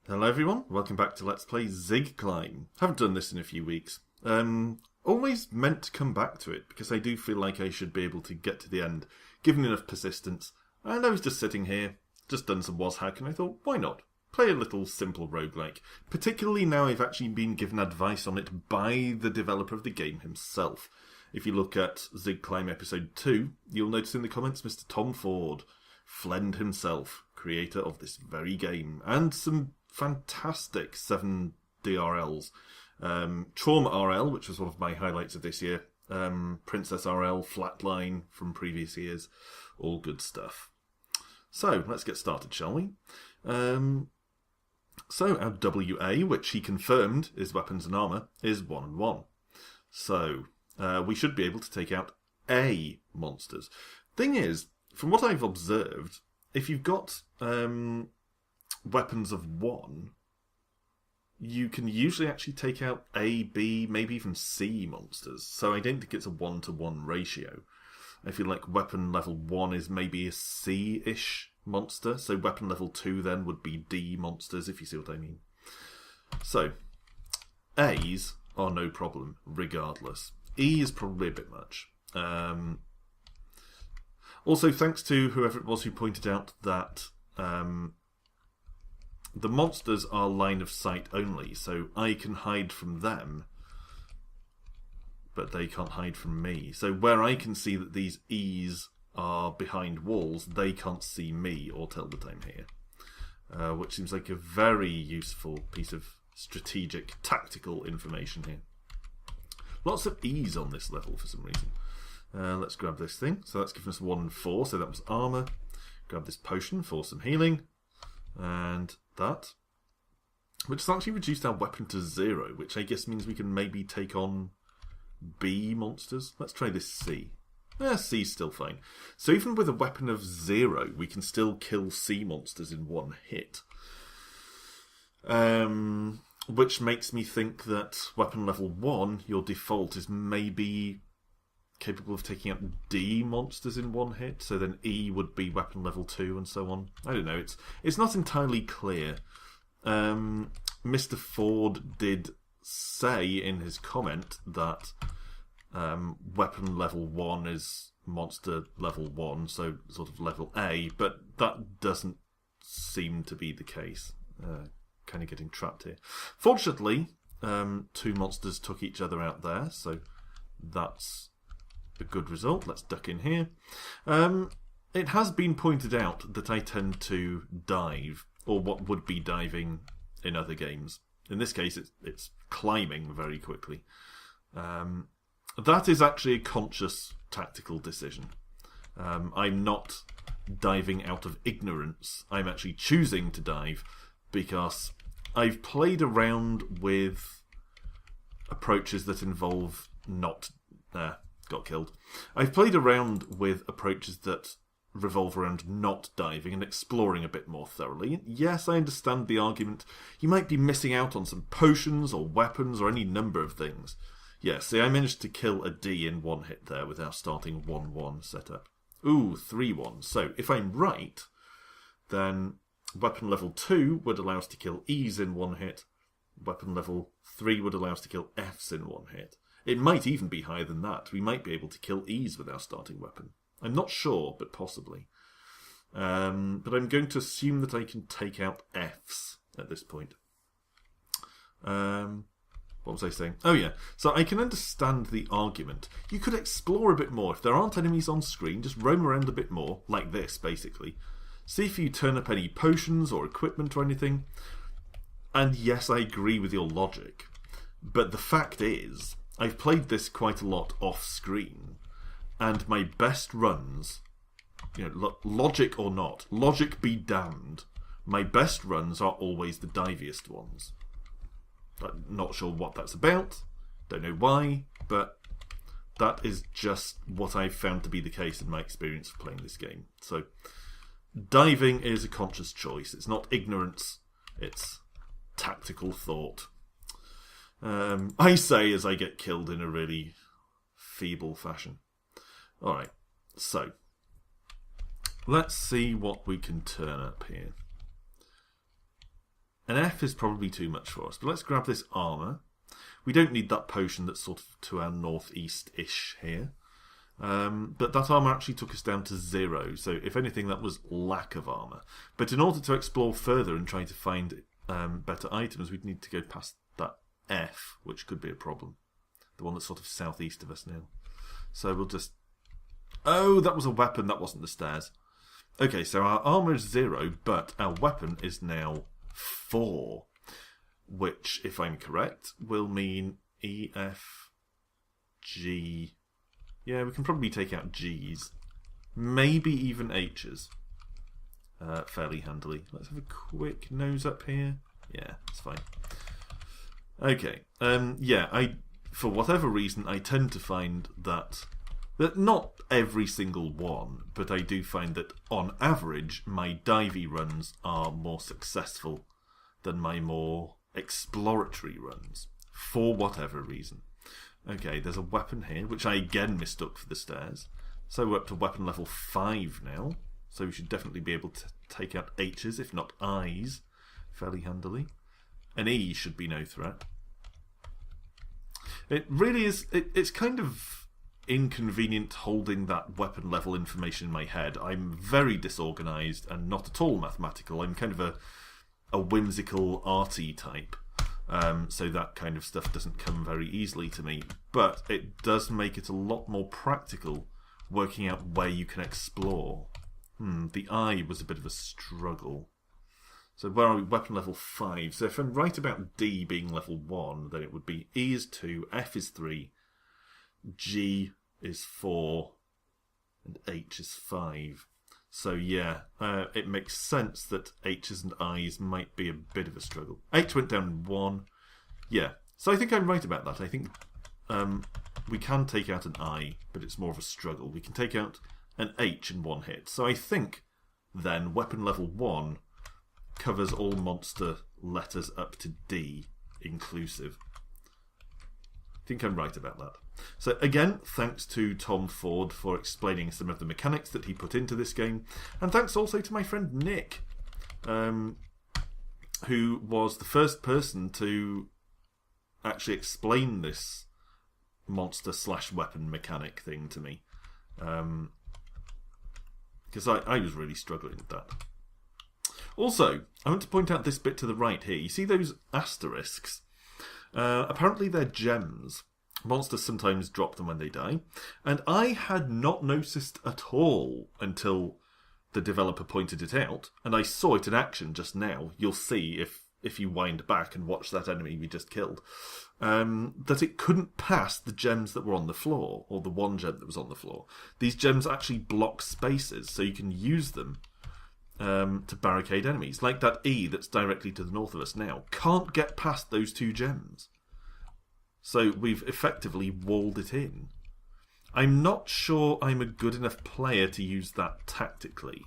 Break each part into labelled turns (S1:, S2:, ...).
S1: Hello everyone, welcome back to Let's Play ZigClimb. Haven't done this in a few weeks. Always meant to come back to it, because I do feel like I should be able to get to the end, given enough persistence. And I was just sitting here, just done some WasHack, and I thought, why not? Play a little simple roguelike. Particularly now I've actually been given advice on it by the developer of the game himself. If you look at ZigClimb episode 2, you'll notice in the comments Mr. Tom Ford, Flend himself, creator of this very game, and some fantastic 7 DRLs. Trauma RL, which was one of my highlights of this year. Princess RL, Flatline from previous years. All good stuff. So, let's get started, shall we? So, our WA, which he confirmed is weapons and armour, is 1 and 1. So, we should be able to take out A monsters. Thing is, from what I've observed, if you've got weapons of 1, you can usually actually take out A, B, maybe even C monsters. So I don't think it's a 1-to-1 ratio. I feel like weapon level 1 is maybe a C-ish monster. So weapon level 2 then would be D monsters, if you see what I mean. So, A's are no problem, regardless. E is probably a bit much. Also, thanks to whoever it was who pointed out that the monsters are line of sight only, so I can hide from them, but they can't hide from me. So where I can see that these E's are behind walls, they can't see me or tell that I'm here. Which seems like a very useful piece of strategic, tactical information here. Lots of E's on this level for some reason. Let's grab this thing. So that's given us 1 and 4, so that was armour. Grab this potion for some healing. And that. Which has actually reduced our weapon to 0, which I guess means we can maybe take on B monsters. Let's try this C. C's still fine. So even with a weapon of 0, we can still kill C monsters in 1 hit. Which makes me think that weapon level 1, your default is maybe capable of taking out D monsters in 1 hit, so then E would be weapon level 2 and so on. I don't know, it's not entirely clear. Mr. Ford did say in his comment that weapon level 1 is monster level 1, so sort of level A, but that doesn't seem to be the case. Kind of getting trapped here. Fortunately, 2 monsters took each other out there, so that's a good result. Let's duck in here. It has been pointed out that I tend to dive, or what would be diving in other games. In this case, it's climbing very quickly. That is actually a conscious tactical decision. I'm not diving out of ignorance. I'm actually choosing to dive because I've played around with approaches that involve not... got killed. I've played around with approaches that revolve around not diving and exploring a bit more thoroughly. Yes, I understand the argument. You might be missing out on some potions or weapons or any number of things. Yeah, see, I managed to kill a D in 1 hit there with our starting 1-1 setup. Ooh, 3-1. So, if I'm right, then weapon level 2 would allow us to kill E's in 1 hit. Weapon level 3 would allow us to kill F's in 1 hit. It might even be higher than that. We might be able to kill E's with our starting weapon. I'm not sure, but possibly. But I'm going to assume that I can take out F's at this point. What was I saying? Oh yeah, so I can understand the argument. You could explore a bit more. If there aren't enemies on screen, just roam around a bit more, like this, basically. See if you turn up any potions or equipment or anything. And yes, I agree with your logic. But the fact is, I've played this quite a lot off-screen, and my best runs, logic or not, logic be damned, my best runs are always the diviest ones. I'm not sure what that's about, don't know why, but that is just what I've found to be the case in my experience of playing this game. So, diving is a conscious choice. It's not ignorance, it's tactical thought. I say as I get killed in a really feeble fashion. Alright, so let's see what we can turn up here. An F is probably too much for us, but let's grab this armour. We don't need that potion that's sort of to our northeast-ish here. But that armour actually took us down to 0, so if anything that was lack of armour. But in order to explore further and try to find better items, we'd need to go past that F, which could be a problem. The one that's sort of southeast of us now. So we'll just... Oh, that was a weapon, that wasn't the stairs. Okay, so our armour is 0, but our weapon is now 4, which, if I'm correct, will mean E, F, G... Yeah, we can probably take out G's. Maybe even H's. Fairly handily. Let's have a quick nose up here. Yeah, it's fine. Okay. Yeah, for whatever reason, I tend to find that not every single one, but I do find that on average, my divey runs are more successful than my more exploratory runs, for whatever reason. Okay, there's a weapon here, which I again mistook for the stairs. So we're up to weapon level 5 now. So we should definitely be able to take out H's, if not I's, fairly handily. An E should be no threat. It really is... It's kind of inconvenient holding that weapon level information in my head. I'm very disorganised and not at all mathematical. I'm kind of a whimsical, arty type. So that kind of stuff doesn't come very easily to me. But it does make it a lot more practical working out where you can explore. The I was a bit of a struggle. So where are we? Weapon level 5. So if I'm right about D being level 1, then it would be E is 2, F is 3, G is 4, and H is 5. So yeah, it makes sense that H's and I's might be a bit of a struggle. H went down 1. Yeah, so I think I'm right about that. I think we can take out an I, but it's more of a struggle. We can take out an H in one hit. So I think then weapon level 1 covers all monster letters up to D inclusive. I think I'm right about that. So again, thanks to Tom Ford for explaining some of the mechanics that he put into this game. And thanks also to my friend Nick, who was the first person to actually explain this monster/weapon mechanic thing to me. Because I was really struggling with that. Also, I want to point out this bit to the right here. You see those asterisks? Apparently they're gems. Monsters sometimes drop them when they die. And I had not noticed at all until the developer pointed it out. And I saw it in action just now. You'll see if you wind back and watch that enemy we just killed. That it couldn't pass the gems that were on the floor. Or the one gem that was on the floor. These gems actually block spaces. So you can use them to barricade enemies. Like that E that's directly to the north of us now. Can't get past those 2 gems. So we've effectively walled it in. I'm not sure I'm a good enough player to use that tactically,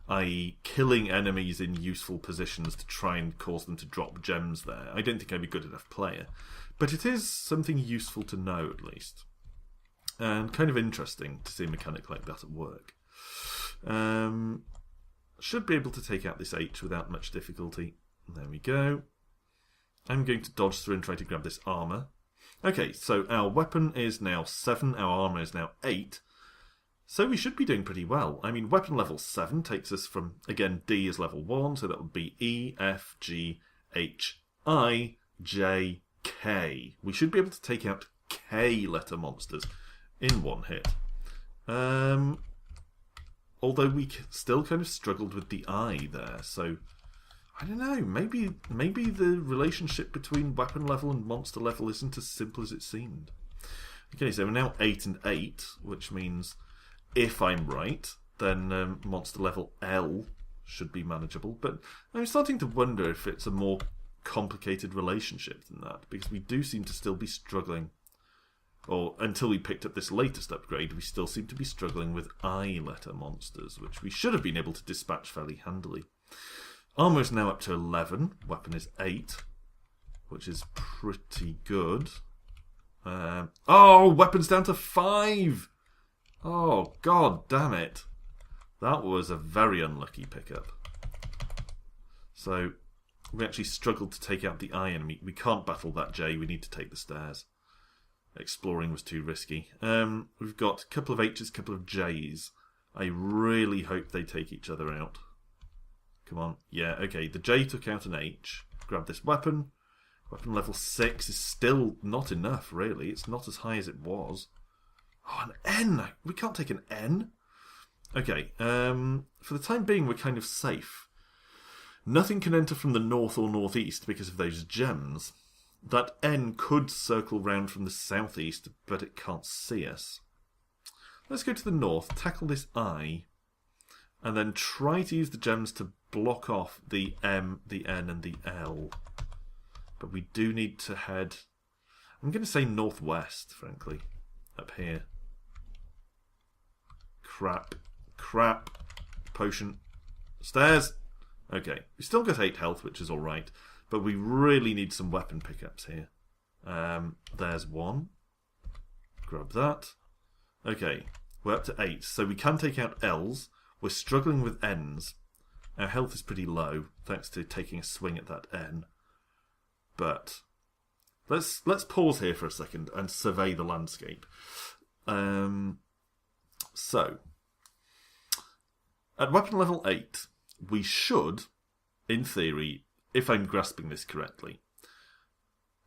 S1: i.e. killing enemies in useful positions to try and cause them to drop gems there. I don't think I'm a good enough player. But it is something useful to know, at least. And kind of interesting to see a mechanic like that at work. Should be able to take out this H without much difficulty. There we go. I'm going to dodge through and try to grab this armour. Okay, so our weapon is now 7, our armour is now 8. So we should be doing pretty well. I mean, weapon level 7 takes us from, again, D is level 1, so that would be E, F, G, H, I, J, K. We should be able to take out K letter monsters in one hit. Although we still kind of struggled with the I there, so... I don't know, maybe the relationship between weapon level and monster level isn't as simple as it seemed. Okay, so we're now 8 and 8, which means if I'm right, then monster level L should be manageable. But I'm starting to wonder if it's a more complicated relationship than that, because we do seem to still be struggling. Or until we picked up this latest upgrade, we still seem to be struggling with I letter monsters, which we should have been able to dispatch fairly handily. Armour is now up to 11. Weapon is 8, which is pretty good. Weapon's down to 5! Oh, god damn it. That was a very unlucky pickup. So we actually struggled to take out the I enemy. We can't battle that J. We need to take the stairs. Exploring was too risky. We've got a couple of H's, a couple of J's. I really hope they take each other out. Come on. Yeah, okay. The J took out an H. Grab this weapon. Weapon level 6 is still not enough, really. It's not as high as it was. Oh, an N! We can't take an N. Okay, for the time being, we're kind of safe. Nothing can enter from the north or northeast because of those gems. That N could circle round from the southeast, but it can't see us. Let's go to the north, tackle this I, and then try to use the gems to block off the M, the N, and the L. But we do need to head... I'm going to say northwest, frankly. Up here. Crap. Crap. Potion. Stairs. Okay. We still got 8 health, which is alright. But we really need some weapon pickups here. There's one. Grab that. Okay. We're up to 8. So we can take out L's. We're struggling with N's. Our health is pretty low, thanks to taking a swing at that N. But let's pause here for a second and survey the landscape. So, at weapon level 8, we should, in theory, if I'm grasping this correctly,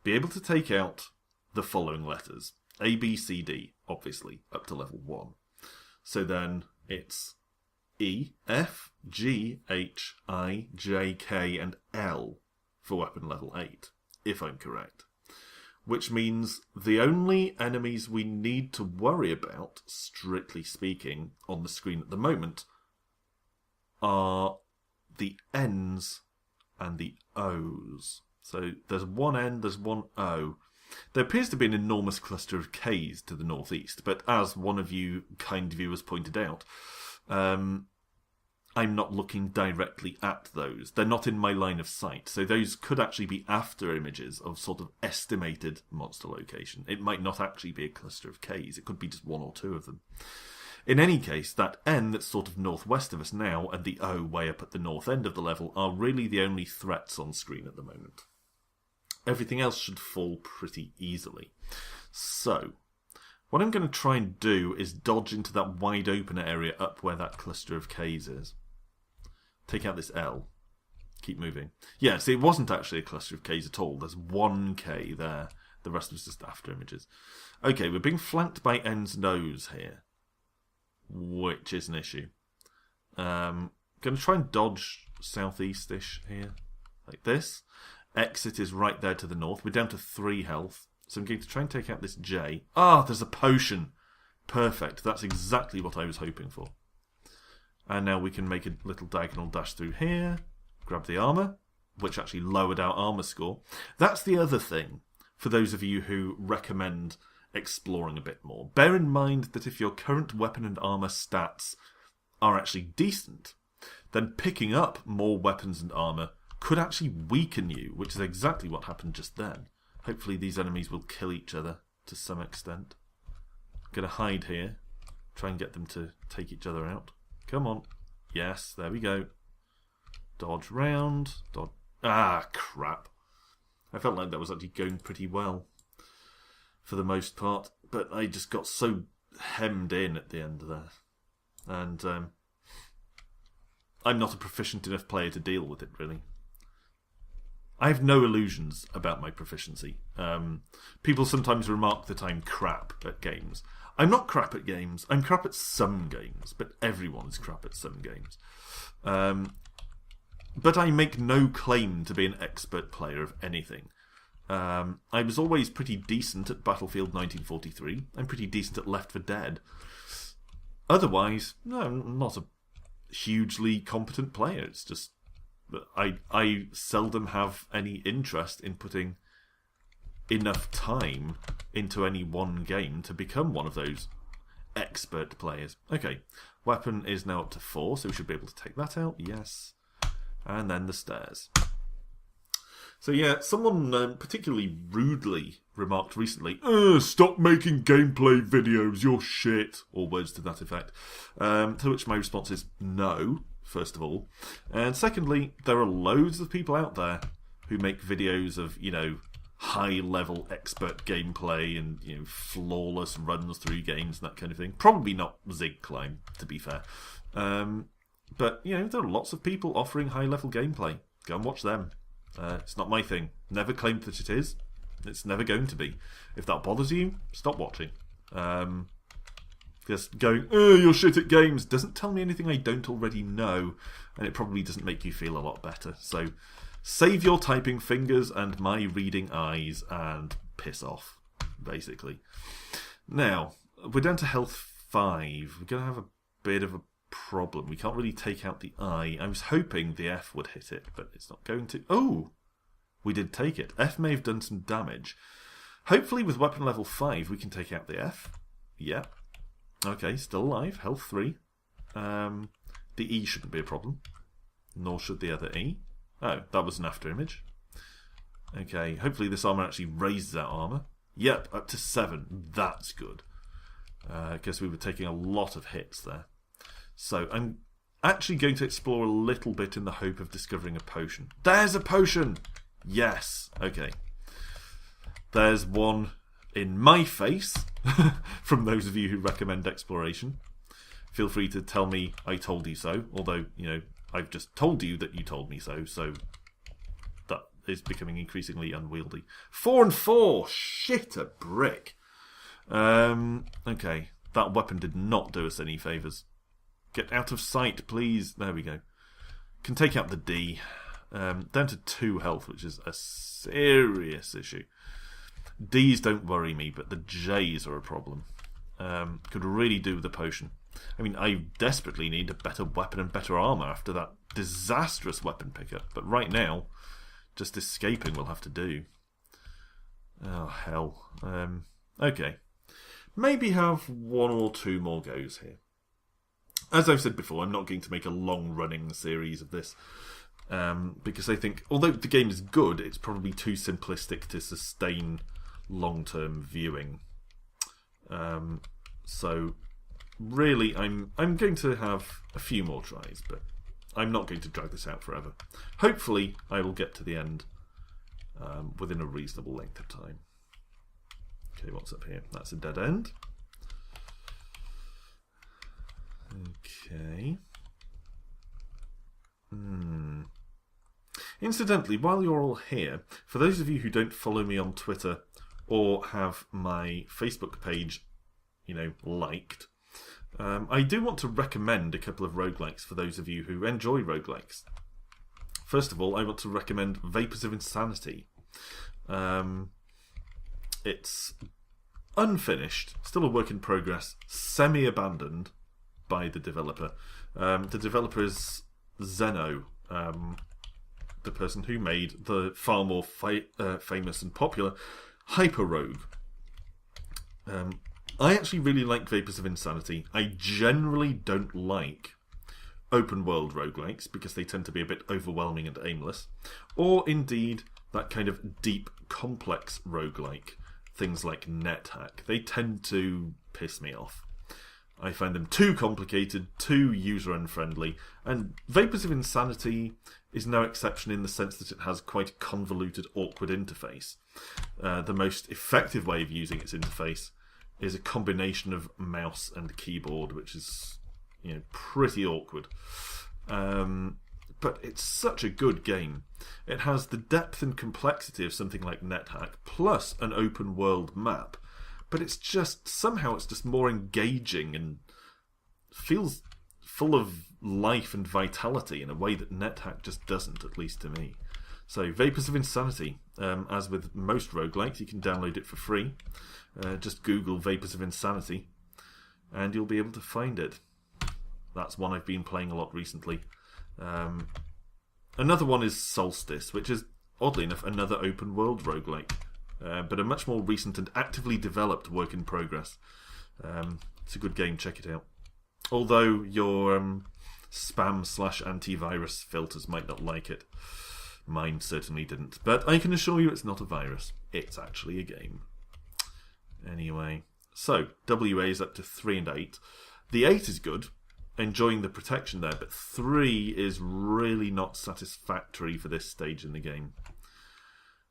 S1: be able to take out the following letters. A, B, C, D, obviously, up to level 1. So then it's E, F, G, H, I, J, K, and L for weapon level 8, if I'm correct. Which means the only enemies we need to worry about, strictly speaking, on the screen at the moment are the N's and the O's. So there's one N, there's one O. There appears to be an enormous cluster of K's to the northeast, but as one of you kind viewers pointed out, I'm not looking directly at those. They're not in my line of sight. So those could actually be after images of sort of estimated monster location. It might not actually be a cluster of Ks. It could be just 1 or 2 of them. In any case, that N that's sort of northwest of us now and the O way up at the north end of the level are really the only threats on screen at the moment. Everything else should fall pretty easily. So, what I'm going to try and do is dodge into that wide open area up where that cluster of Ks is. Take out this L. Keep moving. Yeah, see, it wasn't actually a cluster of Ks at all. There's 1 K there. The rest was just after images. Okay, we're being flanked by N's and O's here, which is an issue. Going to try and dodge southeast-ish here, like this. Exit is right there to the north. We're down to 3 health. So I'm going to try and take out this J. Ah, there's a potion. Perfect. That's exactly what I was hoping for. And now we can make a little diagonal dash through here. Grab the armour, which actually lowered our armour score. That's the other thing, for those of you who recommend exploring a bit more. Bear in mind that if your current weapon and armour stats are actually decent, then picking up more weapons and armour could actually weaken you, which is exactly what happened just then. Hopefully these enemies will kill each other to some extent. I'm going to hide here, try and get them to take each other out. Come on. Yes, there we go. Dodge round. Dodge. Ah, crap. I felt like that was actually going pretty well for the most part, but I just got so hemmed in at the end there. And I'm not a proficient enough player to deal with it, really. I have no illusions about my proficiency. People sometimes remark that I'm crap at games. I'm not crap at games. I'm crap at some games, but everyone's crap at some games. But I make no claim to be an expert player of anything. I was always pretty decent at Battlefield 1943. I'm pretty decent at Left 4 Dead. Otherwise, no, I'm not a hugely competent player. It's just I seldom have any interest in putting enough time into any one game to become one of those expert players. Okay, weapon is now up to 4, so we should be able to take that out. Yes. And then the stairs. So yeah, someone particularly rudely remarked recently, stop making gameplay videos, you're shit, or words to that effect. To which my response is no, first of all. And secondly, there are loads of people out there who make videos of, high-level expert gameplay and, flawless runs through games and that kind of thing. Probably not ZigClimb, to be fair. But, there are lots of people offering high-level gameplay. Go and watch them. It's not my thing. Never claimed that it is. It's never going to be. If that bothers you, stop watching. Just going, you're shit at games, doesn't tell me anything I don't already know, and it probably doesn't make you feel a lot better. So save your typing fingers and my reading eyes and piss off, basically. Now, we're down to health 5. We're going to have a bit of a problem. We can't really take out the I. I was hoping the F would hit it, but it's not going to. Oh! We did take it. F may have done some damage. Hopefully with weapon level 5 we can take out the F. Yeah. Okay, still alive. Health 3. The E shouldn't be a problem. Nor should the other E. Oh, that was an after image. Okay, hopefully this armor actually raises that armor. Yep, up to 7. That's good. I guess we were taking a lot of hits there. So I'm actually going to explore a little bit in the hope of discovering a potion. There's a potion! Yes. Okay. There's one in my face from those of you who recommend exploration. Feel free to tell me I told you so, although, I've just told you that you told me so that is becoming increasingly unwieldy. 4 and 4! Shit a brick! Okay. That weapon did not do us any favours. Get out of sight, please. There we go. Can take out the D. Down to 2 health, which is a serious issue. Ds don't worry me, but the Js are a problem. Could really do with a potion. I mean, I desperately need a better weapon and better armour after that disastrous weapon pickup. But right now, just escaping will have to do. Oh, hell. Okay. Maybe have 1 or 2 more goes here. As I've said before, I'm not going to make a long-running series of this. Because I think, although the game is good, it's probably too simplistic to sustain long-term viewing. So, really, I'm going to have a few more tries, but I'm not going to drag this out forever. Hopefully, I will get to the end within a reasonable length of time. Okay, what's up here? That's a dead end. Okay. Incidentally, while you're all here, for those of you who don't follow me on Twitter or have my Facebook page, liked, I do want to recommend a couple of roguelikes for those of you who enjoy roguelikes. First of all, I want to recommend Vapors of Insanity. It's unfinished, still a work in progress, semi-abandoned by the developer. The developer is Zeno, the person who made the far more famous and popular Hyper Rogue. I actually really like Vapors of Insanity. I generally don't like open world roguelikes because they tend to be a bit overwhelming and aimless, or indeed that kind of deep, complex roguelike, things like NetHack. They tend to piss me off. I find them too complicated, too user-unfriendly, and Vapors of Insanity is no exception in the sense that it has quite a convoluted, awkward interface. The most effective way of using its interface is a combination of mouse and keyboard, which is, pretty awkward. But it's such a good game. It has the depth and complexity of something like NetHack, plus an open-world map. But it's just more engaging and feels full of life and vitality in a way that NetHack just doesn't, at least to me. So, Vapors of Insanity. As with most roguelikes, you can download it for free. Just Google Vapors of Insanity, and you'll be able to find it. That's one I've been playing a lot recently. Another one is Solstice, which is, oddly enough, another open-world roguelike. But a much more recent and actively developed work in progress. It's a good game, check it out. Although your spam/antivirus filters might not like it. Mine certainly didn't. But I can assure you it's not a virus. It's actually a game. Anyway, so WA is up to 3 and 8. The 8 is good, enjoying the protection there, but 3 is really not satisfactory for this stage in the game.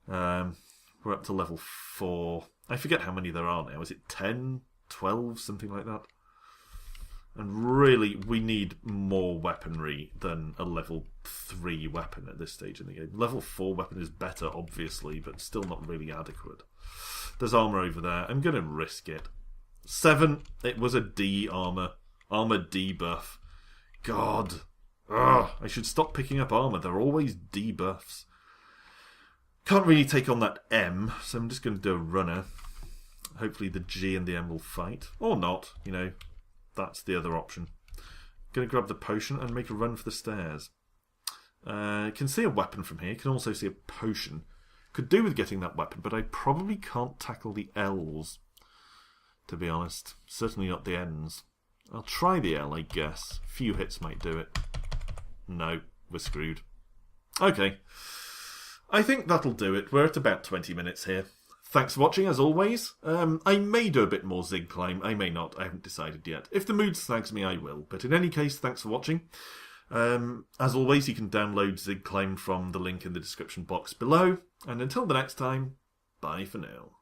S1: We're up to level 4. I forget how many there are now. Is it 10, 12, something like that? And really, we need more weaponry than a level 3 weapon at this stage in the game. Level 4 weapon is better, obviously, but still not really adequate. There's armour over there. I'm going to risk it. 7, it was a D armour. Armour debuff. God. Ugh, I should stop picking up armour. They're always debuffs. Can't really take on that M, so I'm just going to do a runner. Hopefully the G and the M will fight. Or not, you know. That's the other option. Going to grab the potion and make a run for the stairs. Can see a weapon from here. Can also see a potion. Could do with getting that weapon, but I probably can't tackle the L's, to be honest. Certainly not the N's. I'll try the L, I guess. Few hits might do it. No, we're screwed. Okay. I think that'll do it. We're at about 20 minutes here. Thanks for watching, as always. I may do a bit more ZigClimb. I may not. I haven't decided yet. If the mood snags me, I will. But in any case, thanks for watching. As always, you can download ZigClimb from the link in the description box below. And until the next time, bye for now.